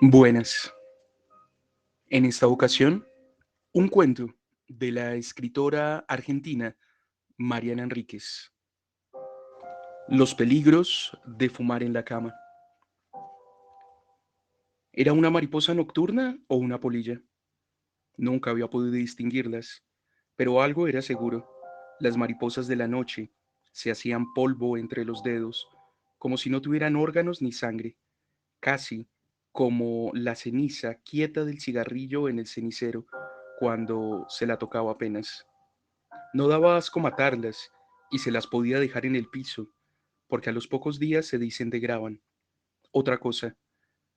Buenas. En esta ocasión, un cuento de la escritora argentina Mariana Enríquez. Los peligros de fumar en la cama. ¿Era una mariposa nocturna o una polilla? Nunca había podido distinguirlas, pero algo era seguro. Las mariposas de la noche se hacían polvo entre los dedos, como si no tuvieran órganos ni sangre, casi como la ceniza quieta del cigarrillo en el cenicero cuando se la tocaba apenas. No daba asco matarlas y se las podía dejar en el piso, porque a los pocos días se desintegraban. Otra cosa,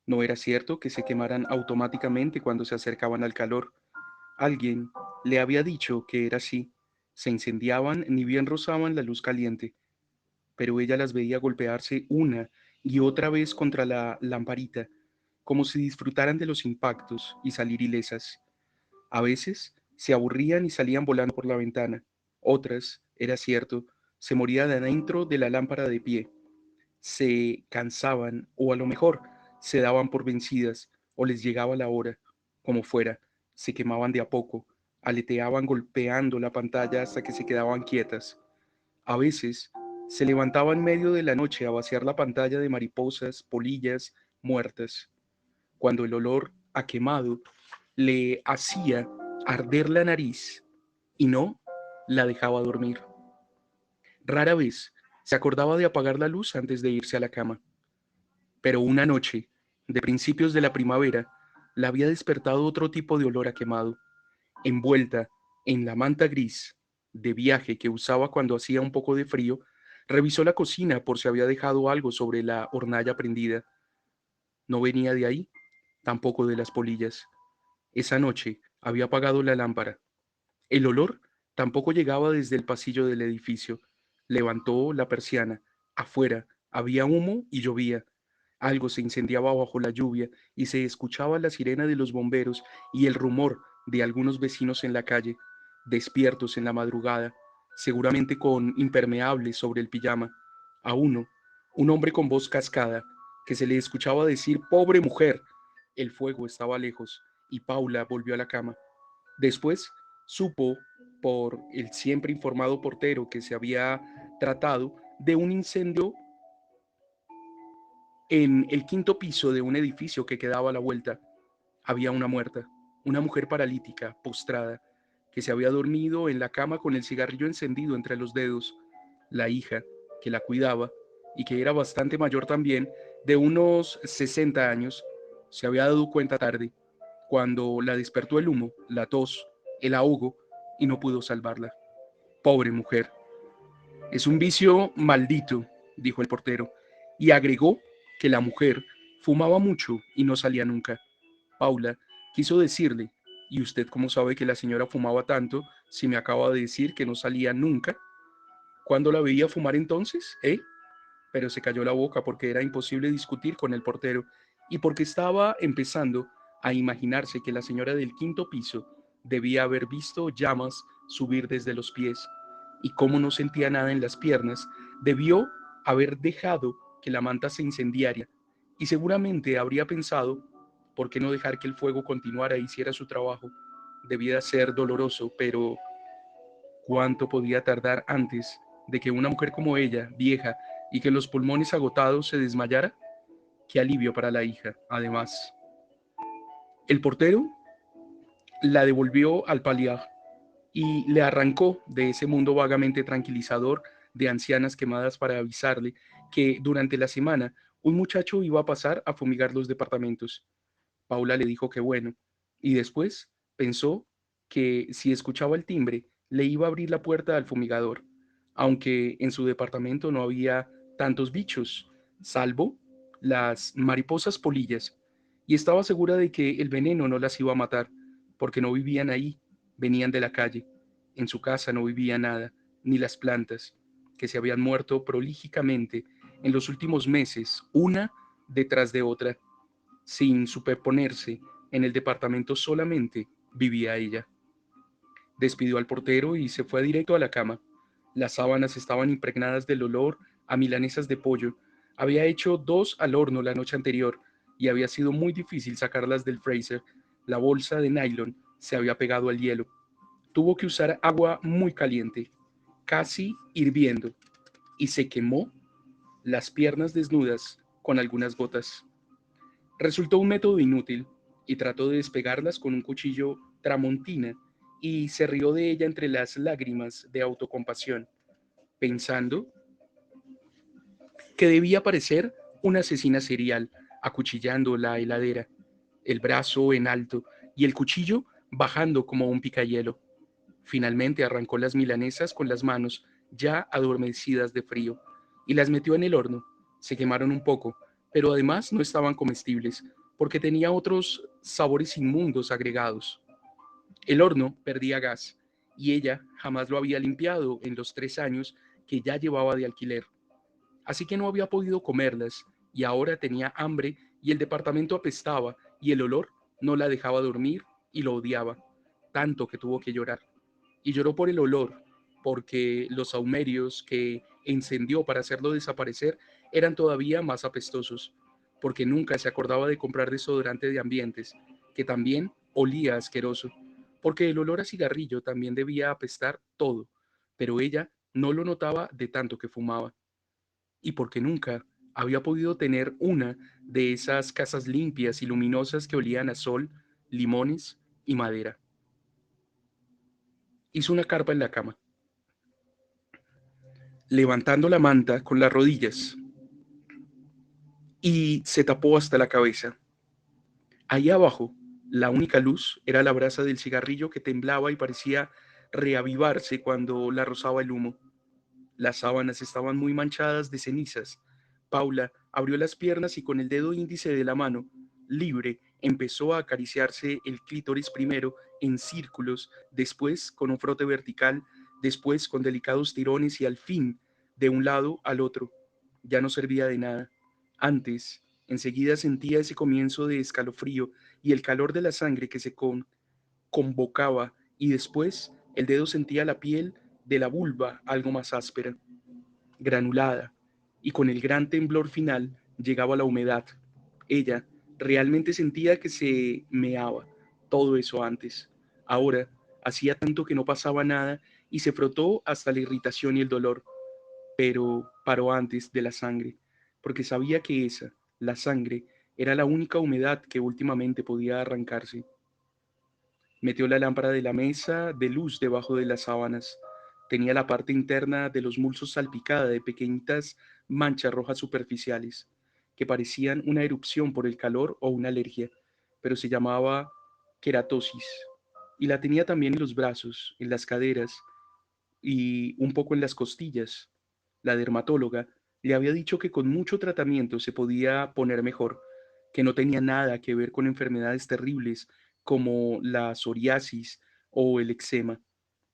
no era cierto que se quemaran automáticamente cuando se acercaban al calor. Alguien le había dicho que era así. Se incendiaban ni bien rozaban la luz caliente, pero ella las veía golpearse una y otra vez contra la lamparita, como si disfrutaran de los impactos y salir ilesas. A veces se aburrían y salían volando por la ventana. Otras, era cierto, se morían adentro de la lámpara de pie. Se cansaban o a lo mejor se daban por vencidas o les llegaba la hora. Como fuera, se quemaban de a poco, aleteaban golpeando la pantalla hasta que se quedaban quietas. A veces se levantaba en medio de la noche a vaciar la pantalla de mariposas, polillas, muertas, cuando el olor a quemado le hacía arder la nariz y no la dejaba dormir. Rara vez se acordaba de apagar la luz antes de irse a la cama, pero una noche, de principios de la primavera, la había despertado otro tipo de olor a quemado. Envuelta en la manta gris de viaje que usaba cuando hacía un poco de frío, revisó la cocina por si había dejado algo sobre la hornalla prendida. No venía de ahí, tampoco de las polillas. Esa noche había apagado la lámpara. El olor tampoco llegaba desde el pasillo del edificio. Levantó la persiana. Afuera había humo y llovía. Algo se incendiaba bajo la lluvia y se escuchaba la sirena de los bomberos y el rumor de algunos vecinos en la calle, despiertos en la madrugada, seguramente con impermeables sobre el pijama. A uno, un hombre con voz cascada, que se le escuchaba decir: «Pobre mujer». El fuego estaba lejos y Paula volvió a la cama. Después supo por el siempre informado portero que se había tratado de un incendio en el quinto piso de un edificio que quedaba a la vuelta. Había una muerta, una mujer paralítica, postrada, que se había dormido en la cama con el cigarrillo encendido entre los dedos. La hija, que la cuidaba, y que era bastante mayor también, de unos 60 años, se había dado cuenta tarde, cuando la despertó el humo, la tos, el ahogo, y no pudo salvarla. Pobre mujer. «Es un vicio maldito», dijo el portero, y agregó que la mujer fumaba mucho y no salía nunca. Paula quiso decirle: «¿Y usted cómo sabe que la señora fumaba tanto si me acaba de decir que no salía nunca? ¿Cuándo la veía fumar entonces, eh?». Pero se cayó la boca porque era imposible discutir con el portero y porque estaba empezando a imaginarse que la señora del quinto piso debía haber visto llamas subir desde los pies, y como no sentía nada en las piernas, debió haber dejado que la manta se incendiara, y seguramente habría pensado: ¿por qué no dejar que el fuego continuara e hiciera su trabajo? Debía ser doloroso, pero ¿cuánto podía tardar antes de que una mujer como ella, vieja y que los pulmones agotados, se desmayara? Qué alivio para la hija, además. El portero la devolvió al paliar y le arrancó de ese mundo vagamente tranquilizador de ancianas quemadas para avisarle que durante la semana un muchacho iba a pasar a fumigar los departamentos. Paula le dijo que bueno, y después pensó que si escuchaba el timbre le iba a abrir la puerta al fumigador, aunque en su departamento no había tantos bichos, salvo las mariposas polillas, y estaba segura de que el veneno no las iba a matar, porque no vivían ahí, venían de la calle. En su casa no vivía nada, ni las plantas, que se habían muerto prolígicamente en los últimos meses, una detrás de otra, sin superponerse. En el departamento solamente vivía ella. Despidió al portero y se fue directo a la cama. Las sábanas estaban impregnadas del olor a milanesas de pollo. Había hecho dos al horno la noche anterior y había sido muy difícil sacarlas del freezer. La bolsa de nylon se había pegado al hielo. Tuvo que usar agua muy caliente, casi hirviendo, y se quemó las piernas desnudas con algunas gotas. Resultó un método inútil y trató de despegarlas con un cuchillo tramontina y se rió de ella entre las lágrimas de autocompasión, pensando que debía parecer una asesina serial, acuchillando la heladera, el brazo en alto y el cuchillo bajando como un picahielo. Finalmente arrancó las milanesas con las manos ya adormecidas de frío y las metió en el horno. Se quemaron un poco, pero además no estaban comestibles porque tenía otros sabores inmundos agregados. El horno perdía gas y ella jamás lo había limpiado en los 3 años que ya llevaba de alquiler. Así que no había podido comerlas y ahora tenía hambre y el departamento apestaba y el olor no la dejaba dormir y lo odiaba, tanto que tuvo que llorar. Y lloró por el olor, porque los saumerios que encendió para hacerlo desaparecer eran todavía más apestosos, porque nunca se acordaba de comprar desodorante de ambientes, que también olía asqueroso, porque el olor a cigarrillo también debía apestar todo, pero ella no lo notaba de tanto que fumaba y porque nunca había podido tener una de esas casas limpias y luminosas que olían a sol, limones y madera. Hizo una carpa en la cama, levantando la manta con las rodillas y se tapó hasta la cabeza. Ahí abajo, la única luz era la brasa del cigarrillo que temblaba y parecía reavivarse cuando la rozaba el humo. Las sábanas estaban muy manchadas de cenizas. Paula abrió las piernas y con el dedo índice de la mano libre empezó a acariciarse el clítoris primero en círculos, después con un frote vertical, después con delicados tirones y al fin de un lado al otro. Ya no servía de nada. Antes, enseguida sentía ese comienzo de escalofrío y el calor de la sangre que se convocaba y después el dedo sentía la piel de la vulva algo más áspera, granulada, y con el gran temblor final llegaba la humedad. Ella realmente sentía que se meaba todo eso antes. Ahora hacía tanto que no pasaba nada y se frotó hasta la irritación y el dolor, pero paró antes de la sangre, porque sabía que esa, la sangre, era la única humedad que últimamente podía arrancarse. Metió la lámpara de la mesa de luz debajo de las sábanas. Tenía la parte interna de los muslos salpicada de pequeñitas manchas rojas superficiales, que parecían una erupción por el calor o una alergia, pero se llamaba queratosis. Y la tenía también en los brazos, en las caderas y un poco en las costillas. La dermatóloga le había dicho que con mucho tratamiento se podía poner mejor, que no tenía nada que ver con enfermedades terribles como la psoriasis o el eczema,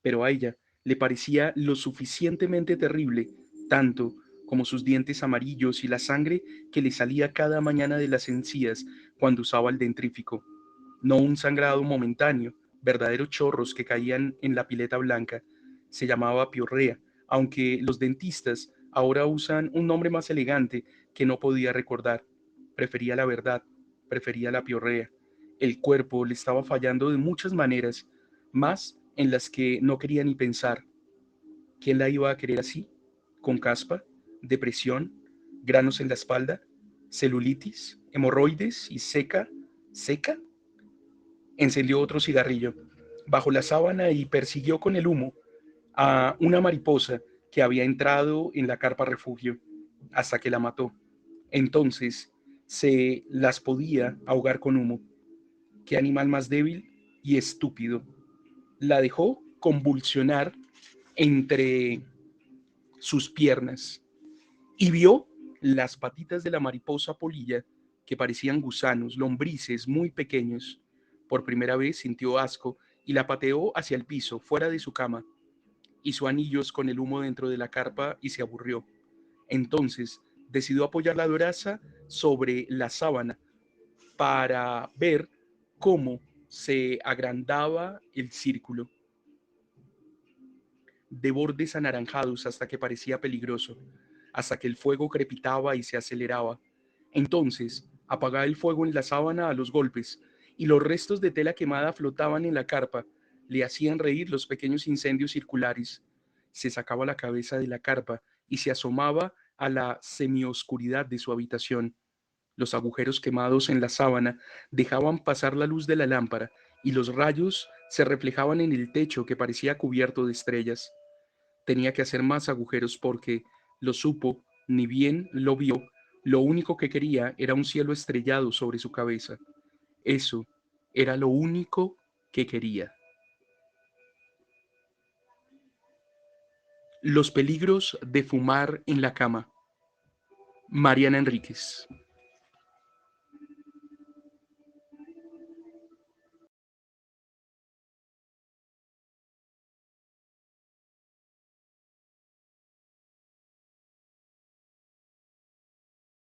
pero a ella le parecía lo suficientemente terrible, tanto como sus dientes amarillos y la sangre que le salía cada mañana de las encías cuando usaba el dentrífico. No un sangrado momentáneo, verdaderos chorros que caían en la pileta blanca. Se llamaba piorrea, aunque los dentistas ahora usan un nombre más elegante que no podía recordar. Prefería la verdad, prefería la piorrea. El cuerpo le estaba fallando de muchas maneras, más en las que no quería ni pensar. ¿Quién la iba a querer así? ¿Con caspa, depresión, granos en la espalda, celulitis, hemorroides y seca? ¿Seca? Encendió otro cigarrillo bajo la sábana y persiguió con el humo a una mariposa que había entrado en la carpa refugio hasta que la mató. Entonces se las podía ahogar con humo. Qué animal más débil y estúpido. La dejó convulsionar entre sus piernas y vio las patitas de la mariposa polilla que parecían gusanos, lombrices muy pequeños. Por primera vez sintió asco y la pateó hacia el piso, fuera de su cama. Hizo anillos con el humo dentro de la carpa y se aburrió. Entonces decidió apoyar la brasa sobre la sábana para ver cómo se agrandaba el círculo de bordes anaranjados hasta que parecía peligroso, hasta que el fuego crepitaba y se aceleraba. Entonces Apagaba el fuego en la sábana a los golpes, y los restos de tela quemada flotaban en la carpa. Le hacían reír los pequeños incendios circulares. Se sacaba la cabeza de la carpa y se asomaba a la semioscuridad de su habitación. Los agujeros quemados en la sábana dejaban pasar la luz de la lámpara y los rayos se reflejaban en el techo que parecía cubierto de estrellas. Tenía que hacer más agujeros porque, lo supo, ni bien lo vio, lo único que quería era un cielo estrellado sobre su cabeza. Eso era lo único que quería. Los peligros de fumar en la cama. Mariana Enríquez.